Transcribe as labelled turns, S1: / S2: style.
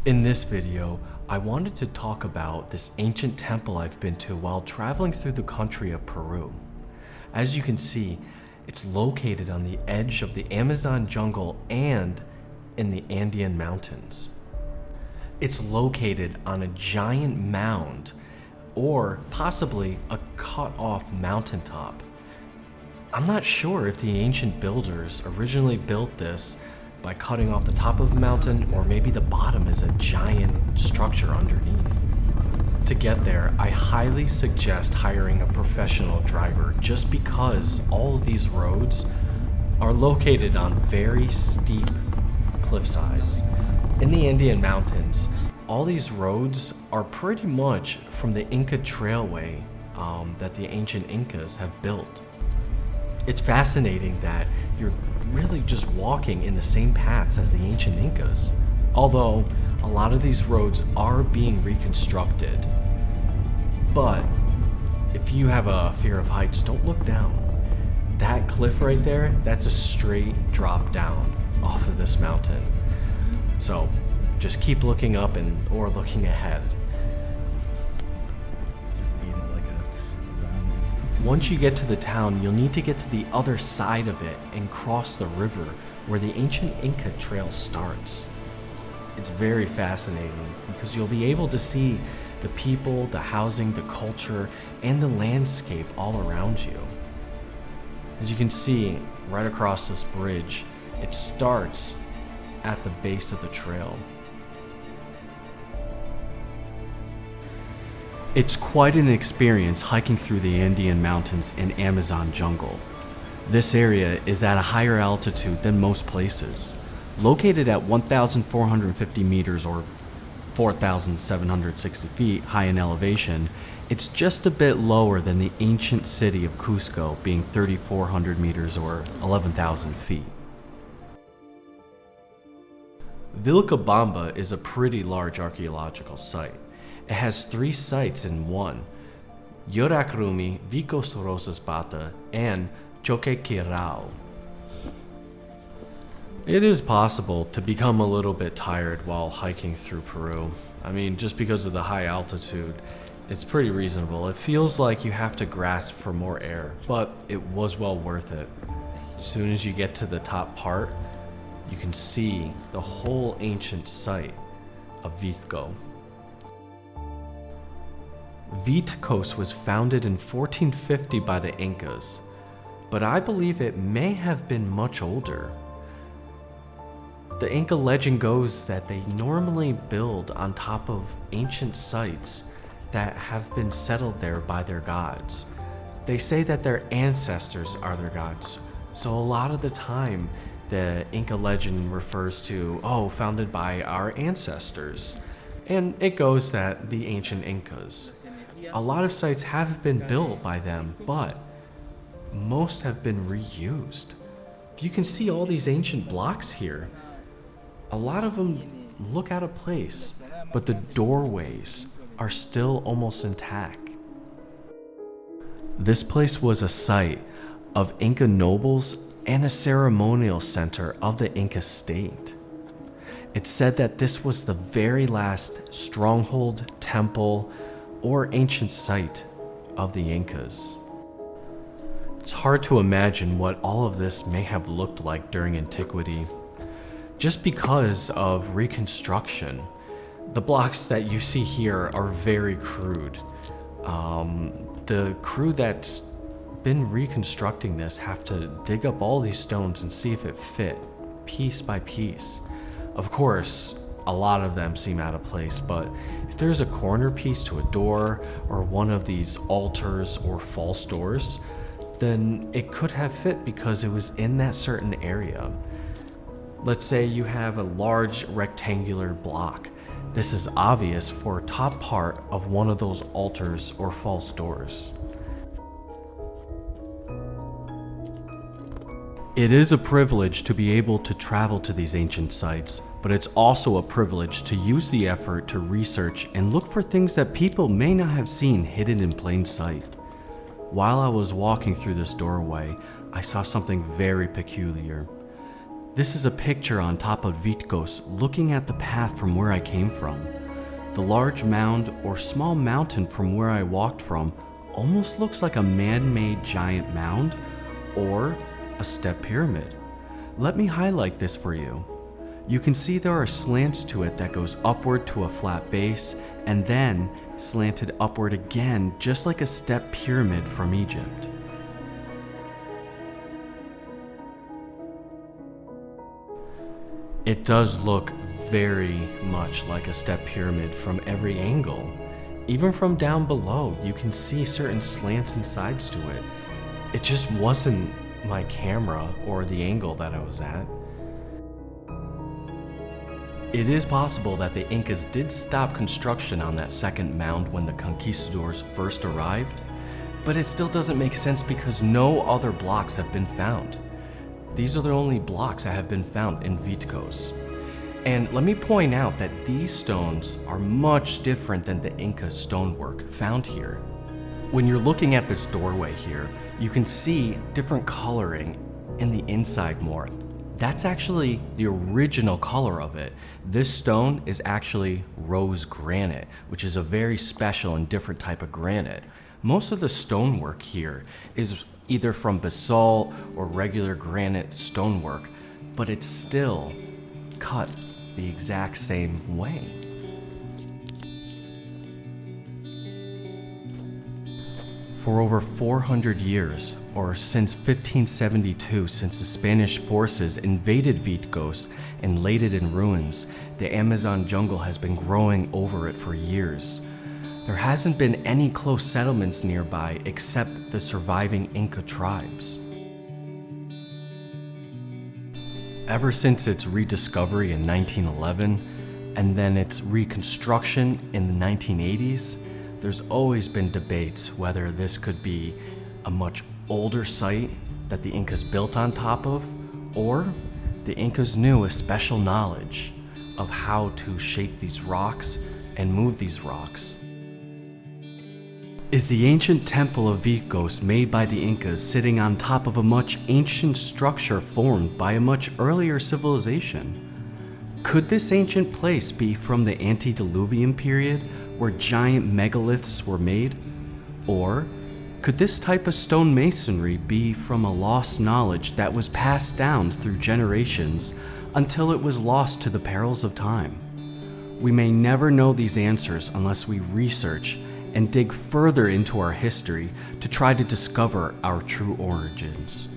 S1: In this video, I wanted to talk about this ancient temple I've been to while traveling through the country of Peru. As you can see, it's located on the edge of the Amazon jungle and in the Andean mountains. It's located on a giant mound or possibly a cut-off mountaintop. I'm not sure if the ancient builders originally built this by cutting off the top of a mountain, or maybe the bottom is a giant structure underneath. To get there, I highly suggest hiring a professional driver just because all of these roads are located on very steep cliff sides. In the Andean mountains, all these roads are pretty much from the Inca Trailway that the ancient Incas have built. It's fascinating that you're really just walking in the same paths as the ancient Incas, although a lot of these roads are being reconstructed. But if you have a fear of heights, don't look down. That cliff right there, that's a straight drop down off of this mountain. So just keep looking up or looking ahead. Once you get to the town, you'll need to get to the other side of it and cross the river where the ancient Inca trail starts. It's very fascinating because you'll be able to see the people, the housing, the culture, and the landscape all around you. As you can see right across this bridge, it starts at the base of the trail. It's quite an experience hiking through the Andean mountains and Amazon jungle. This area is at a higher altitude than most places. Located at 1,450 meters or 4,760 feet high in elevation, it's just a bit lower than the ancient city of Cusco, being 3,400 meters or 11,000 feet. Vilcabamba is a pretty large archaeological site. It has 3 sites in one: Yoracrumi, Vitcos Rosas Bata, and Choquequirao. It is possible to become a little bit tired while hiking through Peru. I mean, just because of the high altitude, it's pretty reasonable. It feels like you have to grasp for more air, but it was well worth it. As soon as you get to the top part, you can see the whole ancient site of Vitco. Vitcos was founded in 1450 by the Incas, but I believe it may have been much older. The Inca legend goes that they normally build on top of ancient sites that have been settled there by their gods. They say that their ancestors are their gods, so a lot of the time the Inca legend refers to, founded by our ancestors. And it goes that the ancient Incas. A lot of sites have been built by them, but most have been reused. You can see all these ancient blocks here. A lot of them look out of place, but the doorways are still almost intact. This place was a site of Inca nobles and a ceremonial center of the Inca state. It's said that this was the very last stronghold, temple, or ancient site of the Incas. It's hard to imagine what all of this may have looked like during antiquity. Just because of Reconstruction, the blocks that you see here are very crude. The crew that's been reconstructing this have to dig up all these stones and see if it fit piece by piece. Of course, a lot of them seem out of place, but if there's a corner piece to a door or one of these altars or false doors, then it could have fit because it was in that certain area. Let's say you have a large rectangular block. This is obvious for top part of one of those altars or false doors. It is a privilege to be able to travel to these ancient sites, but it's also a privilege to use the effort to research and look for things that people may not have seen hidden in plain sight. While I was walking through this doorway, I saw something very peculiar. This is a picture on top of Vitcos looking at the path from where I came from. The large mound or small mountain from where I walked from almost looks like a man-made giant mound or a step pyramid. Let me highlight this for you. You can see there are slants to it that goes upward to a flat base and then slanted upward again, just like a step pyramid from Egypt. It does look very much like a step pyramid from every angle. Even from down below, you can see certain slants and sides to it. It just wasn't my camera or the angle that I was at. It is possible that the Incas did stop construction on that second mound when the conquistadors first arrived, but it still doesn't make sense because no other blocks have been found. These are the only blocks that have been found in Vitcos. And let me point out that these stones are much different than the Inca stonework found here. When you're looking at this doorway here, you can see different coloring in the inside more. That's actually the original color of it. This stone is actually rose granite, which is a very special and different type of granite. Most of the stonework here is either from basalt or regular granite stonework, but it's still cut the exact same way. For over 400 years, or since 1572, since the Spanish forces invaded Vitcos and laid it in ruins, the Amazon jungle has been growing over it for years. There hasn't been any close settlements nearby except the surviving Inca tribes. Ever since its rediscovery in 1911, and then its reconstruction in the 1980s, there's always been debates whether this could be a much older site that the Incas built on top of, or the Incas knew a special knowledge of how to shape these rocks and move these rocks. Is the ancient temple of Vitcos made by the Incas sitting on top of a much ancient structure formed by a much earlier civilization? Could this ancient place be from the antediluvian period where giant megaliths were made? Or could this type of stone masonry be from a lost knowledge that was passed down through generations until it was lost to the perils of time? We may never know these answers unless we research and dig further into our history to try to discover our true origins.